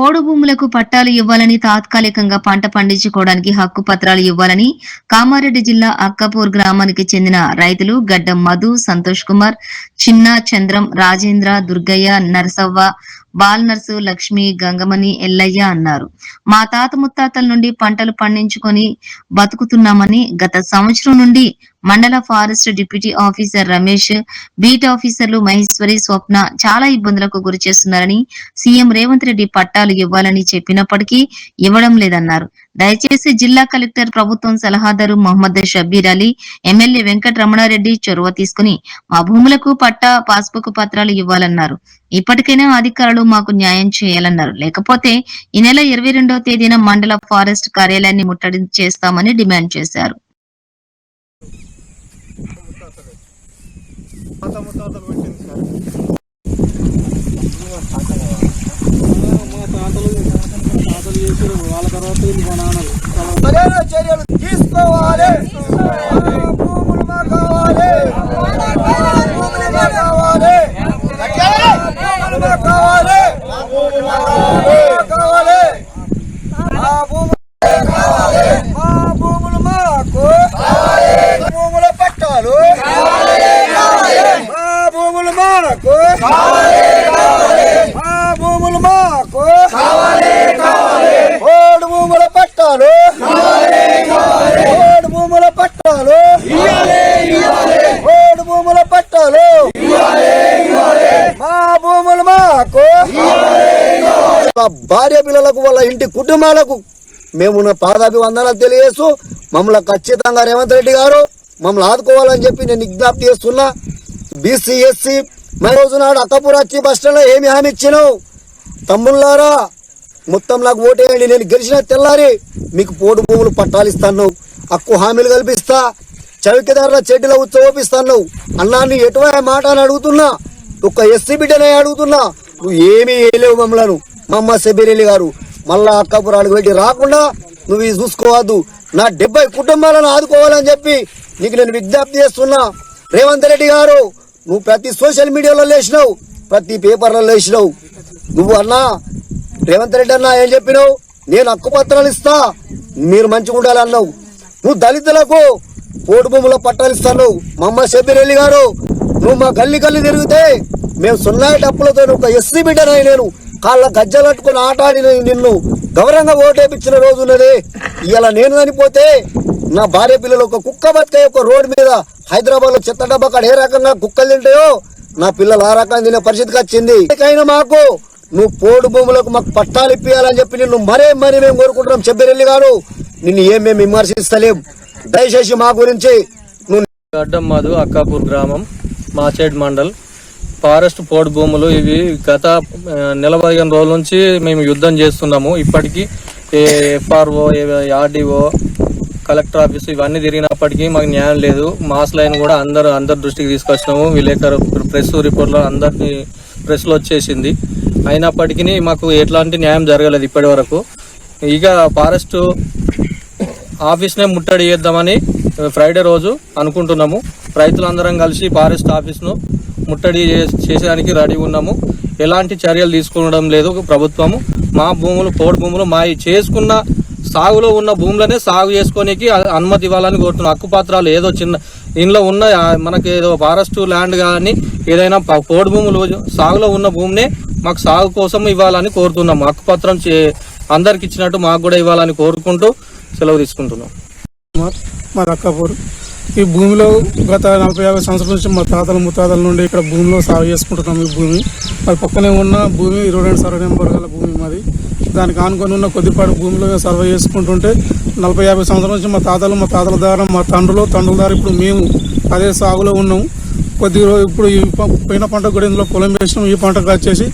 పోడు భూములకు పట్టాలు ఇవ్వాలని, తాత్కాలికంగా పంట పండించుకోవడానికి హక్కు పత్రాలు ఇవ్వాలని కామారెడ్డి జిల్లా అక్కపూర్ గ్రామానికి చెందిన రైతులు గడ్డం మధు, సంతోష్ కుమార్, చిన్న, చంద్రం, రాజేంద్ర, దుర్గయ్య, నరసవ్వ, బాలనర్సు, లక్ష్మి, గంగమణి, ఎల్లయ్య అన్నారు. మా తాత ముత్తాతల నుండి పంటలు పండించుకొని బతుకుతున్నామని, గత సంవత్సరం నుండి మండల forest deputy officer Ramesh, beat ఆఫీసర్లు మహేశ్వరి, స్వప్న చాలా ఇబ్బందులకు గురి చేస్తున్నారని, సీఎం రేవంత్ రెడ్డి పట్టాలు ఇవ్వాలని చెప్పినప్పటికీ ఇవ్వడం లేదన్నారు. దయచేసి జిల్లా కలెక్టర్, ప్రభుత్వం సలహాదారు మహమ్మద్ షబ్బీర్ అలీ, ఎమ్మెల్యే వెంకటరమణారెడ్డి చొరవ తీసుకుని మా భూములకు పట్టా, పాస్బుక్ పత్రాలు ఇవ్వాలన్నారు. ఇప్పటికైనా అధికారులు మాకు న్యాయం చేయాలన్నారు. లేకపోతే ఈ నెల 22వ తేదీన మండల ఫారెస్ట్ కార్యాలయాన్ని ముట్టడి చేస్తామని డిమాండ్ చేశారు. చర్యలు తీసుకోవాలి. భూములు మాకు కావాలి, కావాలి, కావాలి, కావాలి. మా భూములు మాకు, భూముల పట్టాలు, మా భూములు మాకు, మా భూములు మాకు, ఓడు భూముల పట్టాలు, ఓడు భూముల పట్టాలు, ఓడు భూముల పట్టాలు, మా భూములు మాకు. భార్య పిల్లలకు, వాళ్ళ ఇంటి కుటుంబాలకు మేము పాదాభివందనాలు తెలియజేస్తూ మమ్మల్ని ఖచ్చితంగా రేవంత్ రెడ్డి గారు మమ్మల్ని ఆదుకోవాలని చెప్పి నేను విజ్ఞప్తి చేస్తున్నా. బీసీ, ఎస్సీ రోజు నాడు అక్కపూర్ వచ్చి బస్ స్టాండ్ లో ఏమి హామీ ఇచ్చినావు? తమ్ముళ్ళారా, మొత్తం నాకు ఓటేయండి, నేను గెలిచిన తెల్లారి మీకు పోడు భూములు పట్టాలు ఇస్తాను, హక్కు హామీలు కల్పిస్తా, చౌకీదారుల చెడ్డీలో ఉత్సవపిస్తాను అన్నాన్ని ఎటువైనా మాట అని అడుగుతున్నా. ఒక్క ఎస్సీ బిడ్డనే అడుగుతున్నా, నువ్వు ఏమీ వేయలేవు మమ్మలను. మా అమ్మ షబ్బీర్ గారు మళ్ళా అక్కపురానికి వెళ్ళి రాకుండా నువ్వు ఇది చూసుకోవద్దు. నా 70 కుటుంబాలను ఆదుకోవాలని చెప్పి నీకు నేను విజ్ఞప్తి చేస్తున్నా. రేవంత్ రెడ్డి గారు, నువ్వు ప్రతి సోషల్ మీడియాలో లేచినావు, ప్రతి పేపర్లలో లేచినావు. నువ్వు అన్నా రేవంత్ రెడ్డి అన్నా ఏం చెప్పినావు? నేను హక్కు పత్రాలు ఇస్తా, మీరు మంచిగా ఉండాలన్నావు. నువ్వు దళితులకు పోడు భూముల పట్టాలు ఇస్తాను. మా అమ్మ షబ్బీర్ గారు, నువ్వు మా గల్లి తిరిగితే మేము సున్నాయి డప్పులతో ఒక ఎస్సీ బిడ్డనై నేను కాళ్ళ గజ్జలట్టుకుని ఆటాడి నిన్ను గౌరవంగా ఓటేపించిన రోజు ఉన్నది. ఇలా నేను చనిపోతే నా భార్య పిల్లలు ఒక కుక్క బతికే ఒక రోడ్డు మీద హైదరాబాద్ లో చెత్త డబ్బా కాడ ఏ రకంగా కుక్కలు తింటాయో నా పిల్లలు ఆ రకంగా తినే పరిస్థితికి వచ్చింది. ఇకైనా మాకు నువ్వు పోడు భూములకు మాకు పట్టాలు ఇప్పియాలని చెప్పి నిన్ను మరీ మేము కోరుకుంటున్నాం. షబ్బీర్ గారు, నిన్ను మేము విమర్శిస్తలేం. దయచేసి మా గురించి గడ్డం మధు, అక్కాపూర్ గ్రామం, మాచేడ్ మండల్. ఫారెస్ట్ పోడు భూములు ఇవి గత 15 రోజుల నుంచి మేము యుద్ధం చేస్తున్నాము. ఇప్పటికీ FRO, RDO, కలెక్టర్ ఆఫీసు ఇవన్నీ తిరిగినప్పటికీ మాకు న్యాయం లేదు. మాస్ లైన్ కూడా అందరి దృష్టికి తీసుకొచ్చినాము. విలేకరు, ప్రెస్ రిపోర్ట్లో అందరినీ ప్రెస్లో వచ్చేసింది. అయినప్పటికీ మాకు ఎట్లాంటి న్యాయం జరగలేదు ఇప్పటి వరకు. ఇక ఫారెస్ట్ ఆఫీస్నే ముట్టడి చేద్దామని ఫ్రైడే రోజు అనుకుంటున్నాము. రైతులందరం కలిసి ఫారెస్ట్ ఆఫీస్ను ముట్టడి చేసేదానికి రెడీ ఉన్నాము. ఎలాంటి చర్యలు తీసుకోవడం లేదు ప్రభుత్వము. మా భూములు, పోడు భూములు, మా చేసుకున్న సాగులో ఉన్న భూములనే సాగు చేసుకోనికి అనుమతి ఇవ్వాలని కోరుతున్నాం. హక్కు పత్రాలు ఏదో చిన్న ఇంట్లో ఉన్న మనకి ఏదో ఫారెస్ట్ ల్యాండ్ కానీ ఏదైనా పోడు భూములు సాగులో ఉన్న భూమినే మాకు సాగు కోసం ఇవ్వాలని కోరుతున్నాము. హక్కు పత్రం అందరికి ఇచ్చినట్టు మాకు కూడా ఇవ్వాలని కోరుకుంటూ సెలవు తీసుకుంటున్నాం. మా అక్కపూర్ ఈ భూమిలో గత 40-50 సంవత్సరాల నుంచి మా తాతల ముత్తాతల నుండి ఇక్కడ భూమిలో సాగు చేసుకుంటున్నాం. ఈ భూమి మరి పక్కనే ఉన్న భూమి 22 సర్వే నెంబర్ గల భూమి మాది. దానికి ఆనుకొని ఉన్న కొద్దిపాటి భూమిలో సర్వే చేసుకుంటుంటే 40-50 సంవత్సరాల నుంచి మా తాతల ద్వారా, మా తండ్రుల ద్వారా ఇప్పుడు మేము అదే సాగులో ఉన్నాము. ఇప్పుడు ఈ పోయిన పంటకు కూడా ఇందులో పొలం వేసినాం. ఈ పంటకు వచ్చేసి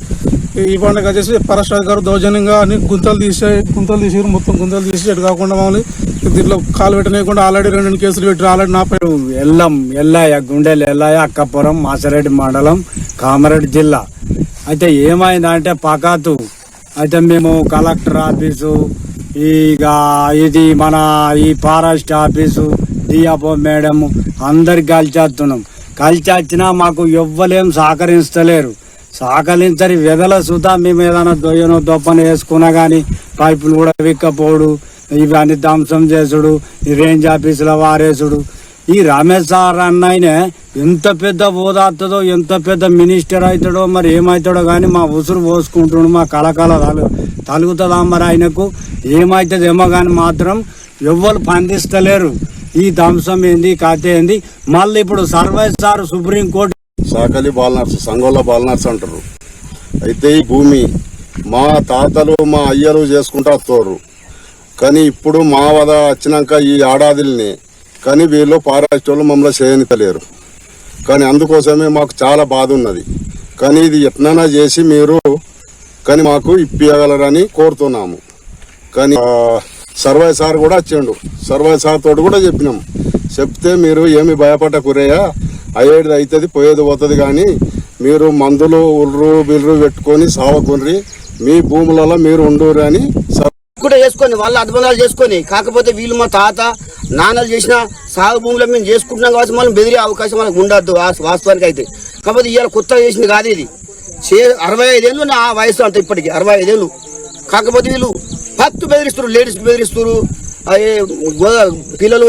ఫారెస్ట్ అధికారులు దౌర్జన్యంగా అన్ని గుంతలు తీసారు. మొత్తం గుంతలు తీసి అటు కాకుండా మమ్మల్ని దీంట్లో కాలు పెట్టనేయకుండా ఆల్రెడీ 2 కేసులు పెట్టి ఆల్రెడీ నాపై ఎల్లయ్య గుండెలు ఎల్లయ్య, అక్కపురం, మాసారెడ్డి మండలం, కామారెడ్డి జిల్లా. అయితే ఏమైందంటే పకాతు అయితే మేము కలెక్టర్ ఆఫీసు, ఇది మన ఈ ఫారెస్ట్ ఆఫీసు, డిఆర్ఓ మేడం అందరికి కలిసేస్తున్నాం. కలిసి వచ్చినా మాకు ఎవ్వలేం సహకరిస్తలేరు. సాకలించని వెదల సుతా మేము ఏదైనా దొయ్యనో దొప్పన వేసుకున్నా గానీ పైపులు కూడా విక్కపోడు, ఇవన్నీ ధ్వంసం చేసుడు, ఈ రేంజ్ ఆఫీసులో వారేసుడు. ఈ రమేష్ సార్ అన్నయనే ఎంత పెద్ద హోదాతో ఎంత పెద్ద మినిస్టర్ అవుతాడో మరి ఏమవుతాడో కానీ మా ఉసురు పోసుకుంటున్నాడు. మా కళకళ తలుగుతుందా మరి ఆయనకు ఏమవుతుందేమో కానీ మాత్రం ఎవ్వరు పండిస్తలేరు. ఈ ధ్వంసం ఏంది కథ ఏంది. మళ్ళీ ఇప్పుడు సర్వైస్ సార్ సుప్రీంకోర్టు సాకలి బాలనర్స్ సంగోళ్ళ బాలనర్స్ అంటారు. అయితే ఈ భూమి మా తాతలు మా అయ్యలు చేసుకుంటా వస్తారు. కానీ ఇప్పుడు మా వద వచ్చినాక ఈ ఏడాదిల్ని కానీ వీళ్ళు పారాస్టోళ్ళు మమ్మల్ని చేయనితలేరు. కానీ అందుకోసమే మాకు చాలా బాధ ఉన్నది. కానీ ఇది ఎట్నైనా చేసి మీరు కానీ మాకు ఇప్పియగలరని కోరుతున్నాము. కానీ సర్వై సార్ కూడా వచ్చిండు. సర్వై సార్ తోటి కూడా చెప్పినాం. చెప్తే మీరు ఏమి భయపడకురేయా, అయ్యేది అవుతుంది పోయేది పోతుంది, కానీ మీరు మందులు ఉర్రు బిర్రు పెట్టుకొని సావకుర్రి, మీ భూములలో మీరు ఉండురు అని కూడా చేసుకొని వాళ్ళ అద్భుతాలు చేసుకొని. కాకపోతే వీళ్ళు మా తాత నాన్నలు చేసిన సాగు భూములు మేము చేసుకుంటున్నాం కాబట్టి మనం బెదిరే అవకాశం మనకు ఉండద్దు వాస్తవానికి అయితే. కాకపోతే ఇవాళ కొత్తగా చేసింది కాదు ఇది. 65 ఏళ్ళు నా వయసు అంత, ఇప్పటికి 65 ఏళ్ళు. కాకపోతే వీళ్ళు భక్తు బెదిరిస్తారు, లేడీస్ బెదిరిస్తారు. పిల్లలు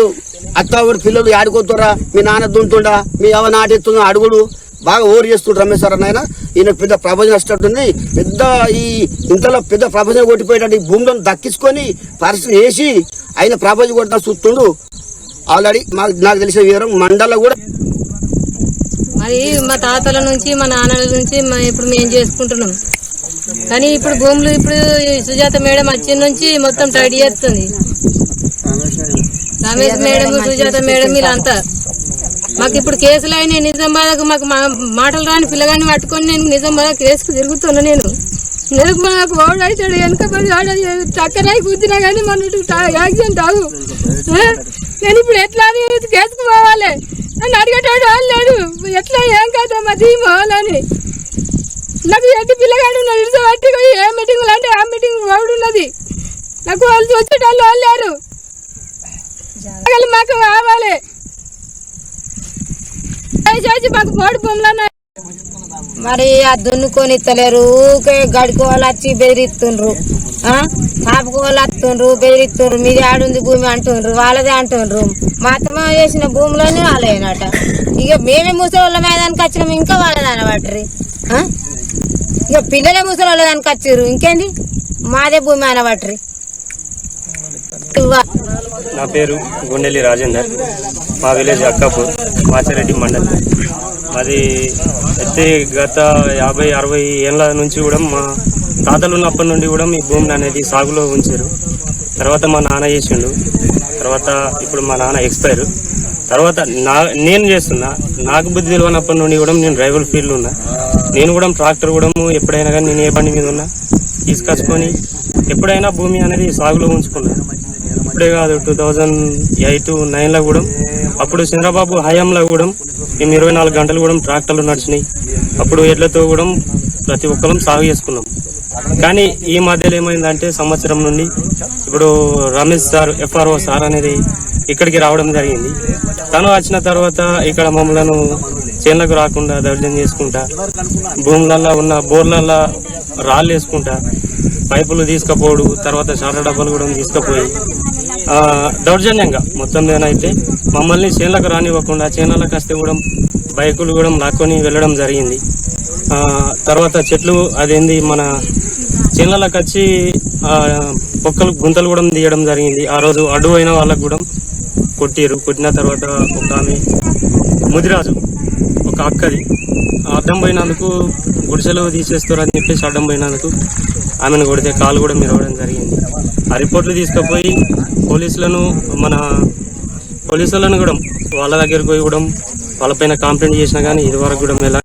అత్తావురు పిల్లలు ఆడుకోతురా, మీ నాన్న దుంతుండా, మీ అవ నాటెత్తుందా అడుగుడు బాగా ఓవర్ చేస్తుండ్రు రమేష్ సార్ అన్న. ఈయన పెద్ద ప్రపంచం వస్తుంది. పెద్ద ఈ ఇంతలో పెద్ద ప్రపంచం కొట్టిపోయేటట్టు ఈ భూములను దక్కించుకొని పరిస్థితి వేసి ఆయన ప్రపంచం కొట్టిన చూస్తుండు. ఆల్రెడీ నాకు తెలిసిన వివరం మండలం కూడా మరి మా తాతల నుంచి మా నాన్నల నుంచి ఇప్పుడు మేము చేసుకుంటున్నాం. కానీ ఇప్పుడు భూములు ఇప్పుడు సుజాత మేడం వచ్చిన నుంచి మొత్తం టైట్ చేస్తుంది. రమేష్ మేడం సుజాత మేడం వీళ్ళంతా మాకు ఇప్పుడు కేసులు అయినాయి. నిజామాబాద్కు మాకు మాటలు రాని పిల్లగాని పట్టుకొని నేను నిజామాబాద్ కేసుకు తిరుగుతున్నా. నేను నాకు ఓడు అవుతాడు వెనక చక్కరాయి కూర్చున్నా కానీ మన యాక్సిడెంట్ అవు. నేను ఇప్పుడు ఎట్లా కేసుకు పోవాలి నన్ను అడిగేటాడు వాళ్ళు లేడు. ఎట్లా ఏం కాదు మా ధీమ పోవాలని నాకు ఎట్టి పిల్లగాడు బట్టి ఏ మీటింగ్ అంటే ఆ మీటింగ్ ఓడున్నది. నాకు వాళ్ళు వచ్చేటోళ్ళు వాళ్ళు లేరు. మాకు కావాలి మాకు పోడు భూములు మరి ఆ దున్నుకొని ఇస్తలేరు. ఊకే గడుకోవాలి వచ్చి బెదిరిస్తుండ్రు, కాపుకోవాలి వస్తుండ్రు బెదిరిస్తుండ్రు. మీది ఆడుంది భూమి అంటుండ్రు, వాళ్ళదే అంటుండ్రు. మా అత్తమ్మ చేసిన భూమిలోనే వాళ్ళేనట. ఇక మేమే ముసలి దానికి వచ్చినాం, ఇంకా వాళ్ళదాని పట్టరు. ఇక పిల్లలే ముసలి దానికి వచ్చారు, ఇంకేంది మాదే భూమి అనబట్టరు. నా పేరు గుండెలి రాజేందర్. మా విలేజ్ అక్కాపూర్, మాచారెడ్డి మండల్. అది అయితే గత 50-60 ఏళ్ళ నుంచి కూడా మా తాతలు ఉన్నప్పటి నుండి కూడా ఈ భూమిని అనేది సాగులో ఉంచారు. తర్వాత మా నాన్న చేసిండు. తర్వాత ఇప్పుడు మా నాన్న ఎక్స్పైర్. తర్వాత నేను చేస్తున్నా. నాకు బుద్ధి తెలియనప్పటి నుండి కూడా నేను డ్రైవర్ ఫీల్డ్ ఉన్నా. నేను కూడా ట్రాక్టర్ కూడా ఎప్పుడైనా కానీ నేను ఏ బండి మీద ఉన్నా తీసుకొచ్చుకొని ఎప్పుడైనా భూమి అనేది సాగులో ఉంచుకున్నాను. ఇప్పుడే కాదు 2008-9లో కూడా అప్పుడు చంద్రబాబు హయాంలో కూడా మేము 24 గంటలు కూడా ట్రాక్టర్లు నడిచినాయి. అప్పుడు ఎడ్లతో కూడా ప్రతి ఒక్కరం సాగు చేసుకున్నాం. కానీ ఈ మధ్యలో ఏమైందంటే సంవత్సరం నుండి ఇప్పుడు రమేష్ సార్ FRO సార్ అనేది ఇక్కడికి రావడం జరిగింది. తను వచ్చిన తర్వాత ఇక్కడ మమ్మల్ని చేనులకు రాకుండా దౌర్జన్యం చేసుకుంటా, భూములల్లో ఉన్న బోర్లల్లో రాళ్ళు వేసుకుంటా, పైపులు తీసుకుపోడు, తర్వాత చాలా డబ్బాలు కూడా తీసుకుపోయి దౌర్జన్యంగా మొత్తం నేనైతే మమ్మల్ని చేనులకు రానివ్వకుండా చేనులకు వస్తే కూడా బైకులు కూడా లాక్కొని వెళ్ళడం జరిగింది. తర్వాత చెట్లు అదేంది మన చేనులకు వచ్చి పొక్కలు గుంతలు కూడా తీయడం జరిగింది. ఆ రోజు అడ్డు అయిన వాళ్ళకు కూడా కొట్టిరు. కొట్టిన తర్వాత ఒక ఆమె ముదిరాజు ఒక అక్కది అడ్డం పోయినందుకు గుడిసెలు తీసేస్తారు అని చెప్పేసి అడ్డం పోయినందుకు ఆమెను కొడితే కాలు కూడా మిరవడం జరిగింది. ఆ రిపోర్ట్లు తీసుకుపోయి పోలీసులను కూడా వాళ్ళ దగ్గరికి పోయి కూడా వాళ్ళపైన కంప్లైంట్ చేసినా కానీ ఇదివరకు కూడా